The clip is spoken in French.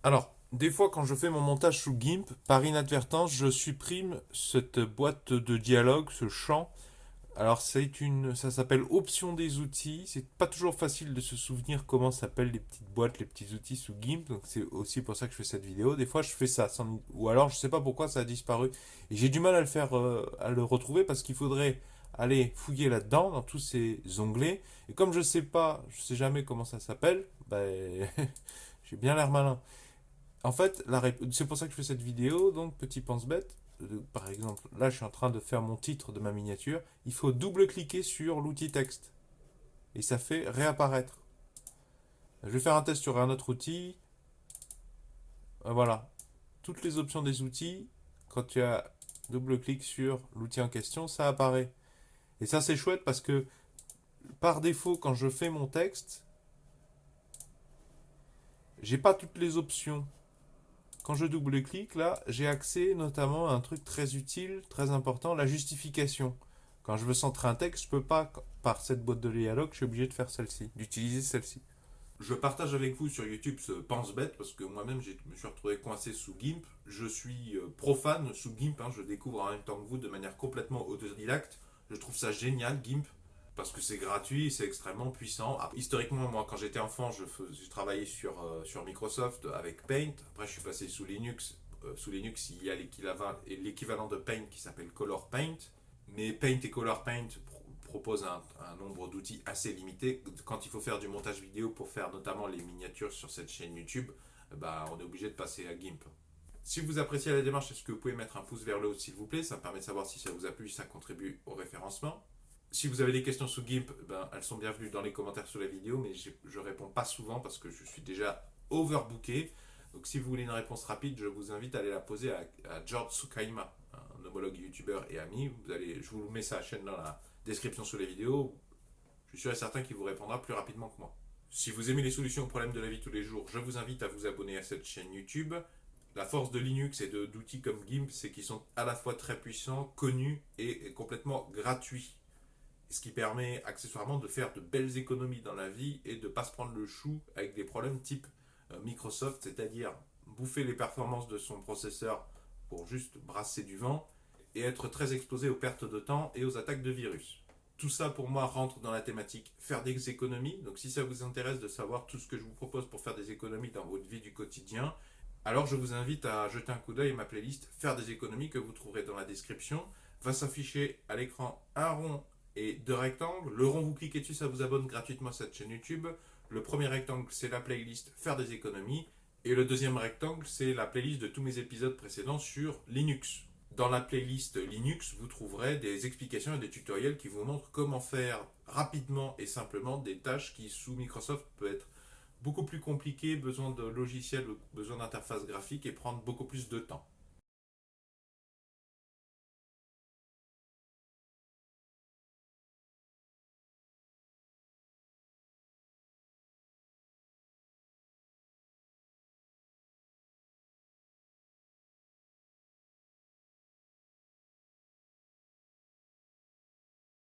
Alors, des fois, quand je fais mon montage sous GIMP, par inadvertance, je supprime cette boîte de dialogue, ce champ. Alors, ça s'appelle Option des outils. C'est pas toujours facile de se souvenir comment s'appellent les petites boîtes, les petits outils sous GIMP. Donc, c'est aussi pour ça que je fais cette vidéo. Des fois, je fais ça, ou alors, je sais pas pourquoi ça a disparu. Et j'ai du mal à le faire, à le retrouver parce qu'il faudrait aller fouiller là-dedans, dans tous ces onglets. Et comme je sais pas, je sais jamais comment ça s'appelle, ben, j'ai bien l'air malin. En fait, c'est pour ça que je fais cette vidéo, donc petit pense-bête. Par exemple, là je suis en train de faire mon titre de ma miniature. Il faut double-cliquer sur l'outil texte. Et ça fait réapparaître. Je vais faire un test sur un autre outil. Voilà. Toutes les options des outils, quand tu as double-clic sur l'outil en question, ça apparaît. Et ça c'est chouette parce que par défaut, quand je fais mon texte, j'ai pas toutes les options. Quand je double-clique, là, j'ai accès notamment à un truc très utile, très important, la justification. Quand je veux centrer un texte, je peux pas, par cette boîte de dialogue, je suis obligé de faire celle-ci, d'utiliser celle-ci. Je partage avec vous sur YouTube ce pense-bête parce que moi-même je me suis retrouvé coincé sous GIMP. Je suis profane sous GIMP, hein, je découvre en même temps que vous de manière complètement autodidacte. Je trouve ça génial GIMP parce que c'est gratuit, c'est extrêmement puissant. Historiquement, moi, quand j'étais enfant, je travaillais sur Microsoft avec Paint. Après, je suis passé sous Linux. Sous Linux, il y a l'équivalent de Paint qui s'appelle Color Paint. Mais Paint et Color Paint proposent un nombre d'outils assez limité. Quand il faut faire du montage vidéo pour faire notamment les miniatures sur cette chaîne YouTube, bah, on est obligé de passer à GIMP. Si vous appréciez la démarche, est-ce que vous pouvez mettre un pouce vers le haut s'il vous plaît? Ça me permet de savoir si ça vous a plu, si ça contribue au référencement. Si vous avez des questions sous GIMP, ben, elles sont bienvenues dans les commentaires sous la vidéo, mais je réponds pas souvent parce que je suis déjà overbooké. Donc si vous voulez une réponse rapide, je vous invite à aller la poser à George Sukaima, un homologue youtubeur et ami. Je vous mets sa chaîne dans la description sous la vidéo. Je suis sûr et certain qu'il vous répondra plus rapidement que moi. Si vous aimez les solutions aux problèmes de la vie de tous les jours, je vous invite à vous abonner à cette chaîne YouTube. La force de Linux et d'outils comme GIMP, c'est qu'ils sont à la fois très puissants, connus et complètement gratuits. Ce qui permet accessoirement de faire de belles économies dans la vie et de ne pas se prendre le chou avec des problèmes type Microsoft, c'est-à-dire bouffer les performances de son processeur pour juste brasser du vent et être très exposé aux pertes de temps et aux attaques de virus. Tout ça pour moi rentre dans la thématique faire des économies. Donc si ça vous intéresse de savoir tout ce que je vous propose pour faire des économies dans votre vie du quotidien, alors je vous invite à jeter un coup d'œil à ma playlist Faire des économies que vous trouverez dans la description. Va s'afficher à l'écran un rond et deux rectangles. Le rond, vous cliquez dessus, ça vous abonne gratuitement à cette chaîne YouTube. Le premier rectangle, c'est la playlist Faire des économies. Et le deuxième rectangle, c'est la playlist de tous mes épisodes précédents sur Linux. Dans la playlist Linux, vous trouverez des explications et des tutoriels qui vous montrent comment faire rapidement et simplement des tâches qui, sous Microsoft, peuvent être beaucoup plus compliquées, besoin de logiciels, besoin d'interface graphique et prendre beaucoup plus de temps.